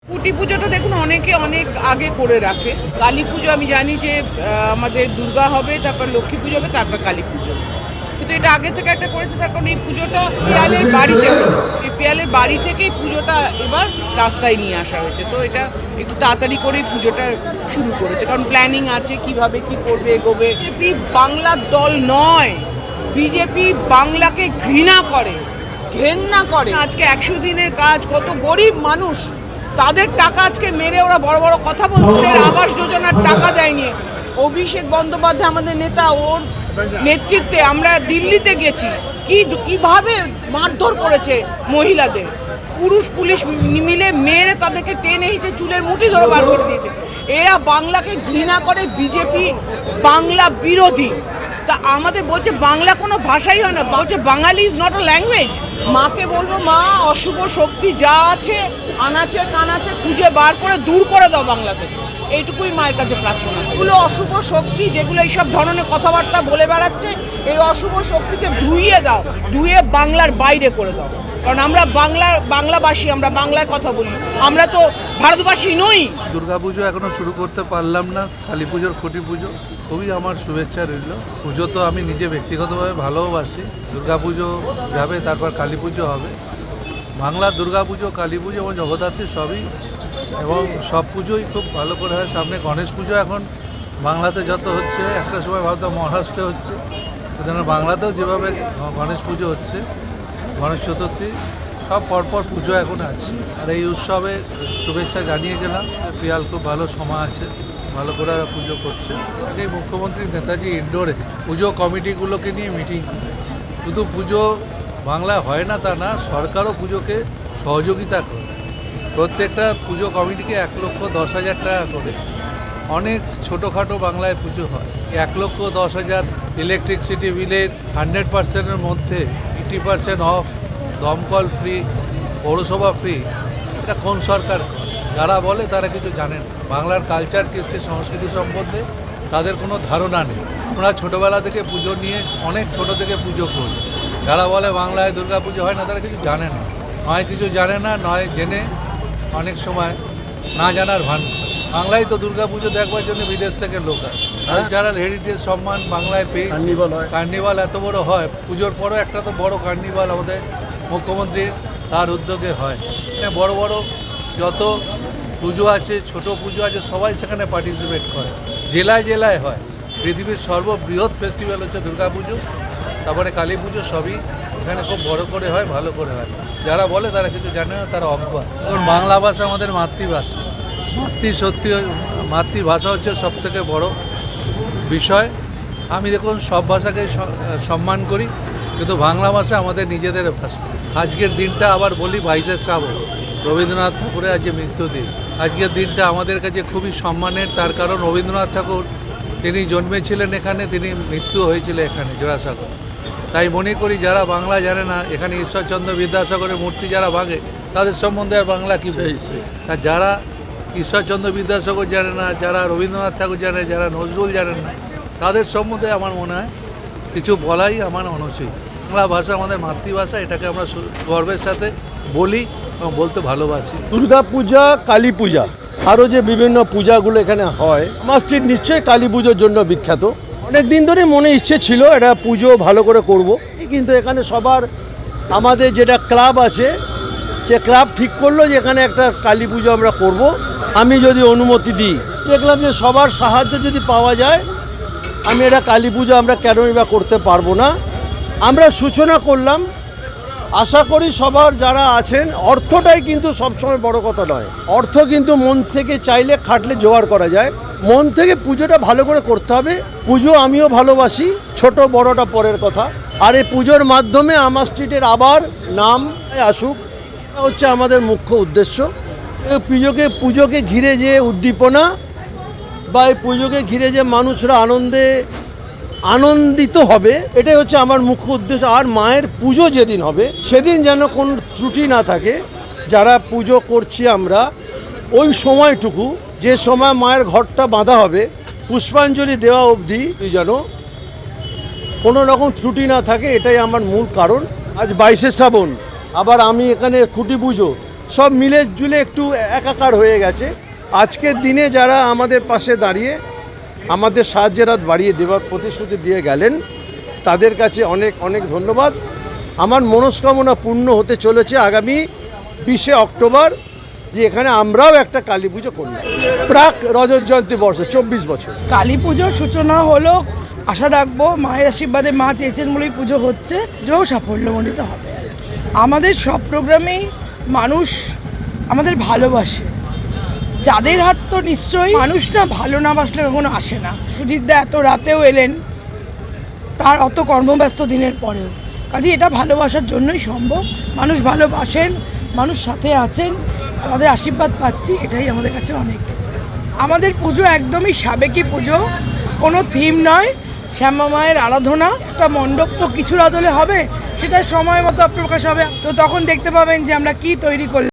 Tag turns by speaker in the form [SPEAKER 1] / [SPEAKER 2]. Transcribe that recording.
[SPEAKER 1] কুটি পুজোটা দেখুন অনেকে অনেক আগে করে রাখে। কালী পুজো আমি জানি যে আমাদের দুর্গা হবে, তারপর লক্ষ্মী পুজো হবে, তারপর কালী পুজো, কিন্তু এটা আগে থেকে একটা করেছে। তার কারণ এই পুজোটা পিয়ালের বাড়িতে হলো, এই পিয়ালের বাড়ি থেকেই পুজোটা এবার রাস্তায় নিয়ে আসা হয়েছে। তো এটা একটু তাড়াতাড়ি করেই পুজোটা শুরু করেছে, কারণ প্ল্যানিং আছে কিভাবে কি করবে এগোবে। বিজেপি বাংলার দল নয়, বিজেপি বাংলাকে ঘৃণা করে, ঘেন্না করে। আজকে 100 দিনের কাজ, কত গরিব মানুষ তাদের টাকা আজকে মেরে ওরা বড় বড় কথা বলছে। আবাস যোজনার টাকা দেয়নি। অভিষেক বন্দ্যোপাধ্যায় আমাদের নেতা, ওর নেতৃত্বে আমরা দিল্লিতে গেছি, কিভাবে মারধর করেছে মহিলাদের, পুরুষ পুলিশ মিলে মেরে তাদেরকে টেনে হিঁচে চুলের মুঠি ধরে বার করে দিয়েছে। এরা বাংলাকে ঘৃণা করে, বিজেপি বাংলা বিরোধী। তা আমাদের বলছে বাংলা কোনো ভাষাই হয় না, বলছে বাঙালি ইজ নট আ ল্যাঙ্গুয়েজ। মাকে বলবো, মা অশুভ শক্তি যা আছে আনাচে কানাচে খুঁজে বার করে দূর করে দাও বাংলা থেকে, এইটুকুই মায়ের কাছে প্রার্থনা। এগুলো অশুভ শক্তি যেগুলো এইসব ধরনের কথাবার্তা বলে বেড়াচ্ছে, এই অশুভ শক্তিকে ধুইয়ে দাও, ধুয়ে বাংলার বাইরে করে দাও। কারণ আমরা বাংলাভাষী, আমরা বাংলায় কথা বলি, আমরা তো ভারতবাসী নই।
[SPEAKER 2] দুর্গাপুজো এখনো শুরু করতে পারলাম না, কালী পুজোর খুঁটি পুজো খুবই আমার শুভেচ্ছা রইল। পুজো তো আমি নিজে ব্যক্তিগতভাবে ভালোবাসি। দুর্গাপুজো যাবে, তারপর কালী পুজো হবে। বাংলার দুর্গাপুজো, কালী পুজো এবং জগদ্ধাত্রী সবই, এবং সব পুজোই খুব ভালো করে হয়। সামনে গণেশ পুজো এখন বাংলাতে যত হচ্ছে, একটা সময় ভাবতাম মহারাষ্ট্রে হচ্ছে, সুতরাং বাংলাতেও যেভাবে গণেশ পুজো হচ্ছে, গণেশ চতুর্থী, সব পরপর পুজো এখন আছে। আর এই উৎসবে শুভেচ্ছা জানিয়ে গেলাম। পিয়াল খুব ভালো সময় আছে, ভালো করে ওরা পুজো করছে। এই মুখ্যমন্ত্রী নেতাজি ইন্ডোরে পুজো কমিটিগুলোকে নিয়ে মিটিং করেছে। শুধু পুজো বাংলায় হয় না তা না, সরকারও পুজোকে সহযোগিতা করে। প্রত্যেকটা পুজো কমিটিকে 1,10,000 টাকা করে। অনেক ছোটোখাটো বাংলায় পুজো হয়। 1,10,000 ইলেকট্রিসিটি বিলের 100%-এর মধ্যে 80% অফ, দমকল ফ্রি, পৌরসভা ফ্রি। এটা কোন সরকার? যারা বলে তারা কিছু জানেন। বাংলার কালচার, কৃষ্টি, সংস্কৃতি সম্বন্ধে তাদের কোনো ধারণা নেই। আমরা ছোটোবেলা থেকে পুজো নিয়ে অনেক ছোটো থেকে পুজো করি। যারা বলে বাংলায় দুর্গা পুজো হয় না, তারা কিছু জানে না, নয় কিছু জানে না, নয় জেনে অনেক সময় না জানার ভান। বাংলায় তো দুর্গা পুজো দেখবার জন্য বিদেশ থেকে লোক আসে। কালচারাল হেরিটেজ সম্মান বাংলায় পেয়েছে। কার্নিভাল এত বড় হয়, পুজোর পরও একটা তো বড় কার্নিভাল আমাদের মুখ্যমন্ত্রীর তার উদ্যোগে হয়। বড় বড় যত পুজো আছে, ছোট পুজো আছে, সবাই সেখানে পার্টিসিপেট করে। জেলায় জেলায় হয়। পৃথিবীর সর্ববৃহৎ ফেস্টিভ্যাল হচ্ছে দুর্গা পুজো, তারপরে কালী পুজো, সবই এখানে খুব বড় করে হয়, ভালো করে হয়। যারা বলে তারা কিছু জানে না, তারা অজ্ঞ। কারণ বাংলা ভাষা আমাদের মাতৃভাষা। মাতৃভাষা হচ্ছে সবথেকে বড় বিষয়। আমি দেখুন সব ভাষাকে সম্মান করি, কিন্তু বাংলা ভাষা আমাদের নিজেদের ভাষা। আজকের দিনটা আবার বলি 22শে শ্রাবণ, রবীন্দ্রনাথ ঠাকুরের আজকে মৃত্যুদিন। আজকের দিনটা আমাদের কাছে খুবই সম্মানের, তার কারণ রবীন্দ্রনাথ ঠাকুর তিনি জন্মেছিলেন এখানে, তিনি মৃত্যু হয়েছিল এখানে জোড়াসাঁকো। তাই মনে করি যারা বাংলা জানে না, এখানে ঈশ্বরচন্দ্র বিদ্যাসাগরের মূর্তি যারা ভাঙে, তাদের সম্বন্ধে আর বাংলা কী বলছে? তা যারা ঈশ্বরচন্দ্র বিদ্যাসাগর জানে না, যারা রবীন্দ্রনাথ ঠাকুর জানে, যারা নজরুল জানেন না, তাদের সম্বন্ধে আমার মনে হয় কিছু বলাই আমার অনুচিত। বাংলা ভাষা আমাদের মাতৃভাষা, এটাকে আমরা গর্বের সাথে বলি এবং বলতে ভালোবাসি।
[SPEAKER 3] দুর্গা পূজা, কালী পূজা, আরও যে বিভিন্ন পূজাগুলো এখানে হয়, মসজিদ নিশ্চয়ই কালী পুজোর জন্য বিখ্যাত। অনেক দিন ধরে মনে ইচ্ছে ছিল এটা পুজো ভালো করে করব, কিন্তু এখানে সবার আমাদের যেটা ক্লাব আছে, সে ক্লাব ঠিক করলো যে এখানে একটা কালী পুজো আমরা করব। আমি যদি অনুমতি দিই, দেখলাম যে সবার সাহায্য যদি পাওয়া যায়, আমি এটা কালী পুজো আমরা কেনই বা করতে পারবো না। আমরা সূচনা করলাম, আশা করি সবার যারা আছেন, অর্থটাই কিন্তু সবসময় বড় কথা নয়। অর্থ কিন্তু মন থেকে চাইলে, খাটলে জোগাড় করা যায়। মন থেকে পুজোটা ভালো করে করতে হবে। পুজো আমিও ভালোবাসি, ছোট বড়টা পরের কথা। আর এই পুজোর মাধ্যমে আমার স্ট্রিটের আবার নাম আসুক, হচ্ছে আমাদের মুখ্য উদ্দেশ্য। পুজোকে ঘিরে যে উদ্দীপনা বা এই পুজোকে ঘিরে যে মানুষরা আনন্দে আনন্দিত হবে, এটাই হচ্ছে আমার মুখ্য উদ্দেশ্য। আর মায়ের পুজো যেদিন হবে সেদিন যেন কোনো ত্রুটি না থাকে। যারা পুজো করছি আমরা, ওই সময়টুকু যে সময় মায়ের ঘরটা বাঁধা হবে, পুষ্পাঞ্জলি দেওয়া অবধি যেন কোনো রকম ত্রুটি না থাকে, এটাই আমার মূল কারণ। আজ 22শে শ্রাবণ, আবার আমি এখানে খুঁটি পুজো, সব মিলে জুলে একটু একাকার হয়ে গেছে। আজকের দিনে যারা আমাদের পাশে দাঁড়িয়ে আমাদের সাহায্যের হাত বাড়িয়ে দেওয়ার প্রতিশ্রুতি দিয়ে গেলেন, তাদের কাছে অনেক অনেক ধন্যবাদ। আমার মনস্কামনা পূর্ণ হতে চলেছে আগামী 20শে অক্টোবর, যে এখানে আমরাও একটা কালী পুজো করলাম। প্রাক রজত জয়ন্তী বর্ষ 24 বছর।
[SPEAKER 4] কালী পুজোর সূচনা হলো, আশা রাখবো মায়ের আশীর্বাদে, মা চেয়েছেন বলেই পুজো হচ্ছে, পুজোও সাফল্যমণ্ডিত হবে আর কি। আমাদের সব প্রোগ্রামেই মানুষ আমাদের ভালোবাসে। চাঁদের হাট তো নিশ্চয়ই, মানুষ না ভালো না বাসলে কখনো আসে না। সুজিতদা এত রাতেও এলেন, তার অত কর্মব্যস্ত দিনের পরেও, কাজে এটা ভালোবাসার জন্যই সম্ভব। মানুষ ভালোবাসেন, মানুষ সাথে আছেন, তাদের আশীর্বাদ পাচ্ছি, এটাই আমাদের কাছে অনেক। আমাদের পুজো একদমই সাবেকি পুজো, কোনো থিম নয়, শ্যামা মায়ের আরাধনা। একটা মণ্ডপ তো কিছুর আদলে হবে, সেটা সময় মতো প্রকাশ হবে, তো তখন দেখতে পাবেন যে আমরা কি তৈরি করলাম।